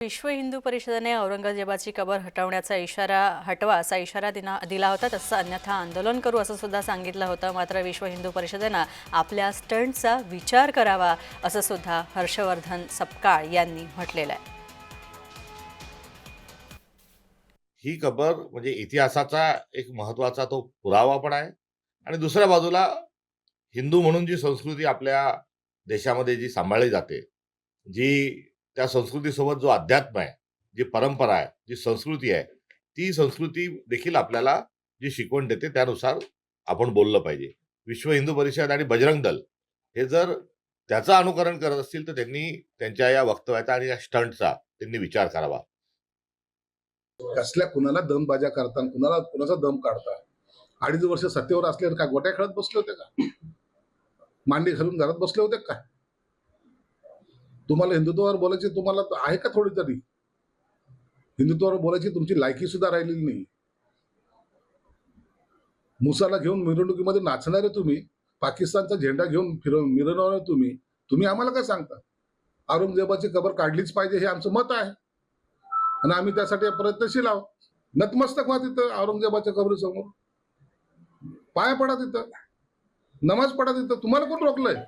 विश्व हिंदू परिषदेने औरंगजेबाची कबर हटवा असा इशारा दिला होता। तसं अन्यथा आंदोलन करू असं सुद्धा सांगितलं होतं। मात्र विश्व हिंदू परिषदेने आपल्या स्टंटचा विचार करावा असं सुद्धा हर्षवर्धन सपकाळ यांनी म्हटलेलं आहे। ही कबर म्हणजे इतिहासाचा एक महत्त्वाचा तो पुरावा पण आहे आणि दुसऱ्या बाजूला हिंदू म्हणून जी संस्कृती आपल्या देशामध्ये जी सांभाळली जाते, जी त्या संस्कृतीसोबत जो अध्यात्म आहे, जी परंपरा आहे, जी संस्कृती आहे, ती संस्कृती देखील आपल्याला जी शिकवण देते त्यानुसार आपण बोललं पाहिजे। विश्व हिंदू परिषद आणि बजरंग दल हे जर त्याचं अनुकरण करत असतील तर त्यांनी त्यांच्या या वक्तव्याचा आणि या स्टंटचा त्यांनी विचार करावा। कसल्या कुणाला दमबाजा करता, कुणाचा दम काढता? 2.5 वर्ष सत्तेवर असल्यावर काय गोट्या खेळत बसले होते का? मांडी घालून घरात बसले होते काय? तुम्हाला हिंदुत्वावर बोलायची तुम्हाला आहे का थोडी तरी? हिंदुत्वावर बोलायची तुमची लायकी सुद्धा राहिलेली नाही। मुसाला घेऊन मिरवणुकीमध्ये नाचणारे तुम्ही, पाकिस्तानचा झेंडा घेऊन मिरवणारे तुम्ही आम्हाला काय सांगता? औरंगजेबाची कबर काढलीच पाहिजे हे आमचं मत आहे आणि आम्ही त्यासाठी प्रयत्नशील आहोत। नतमस्तक व्हा तिथं औरंगजेबाच्या कबरीसमोर, पाया पडा तिथं, नमाज पडा तिथं, तुम्हाला कोण रोखलंय?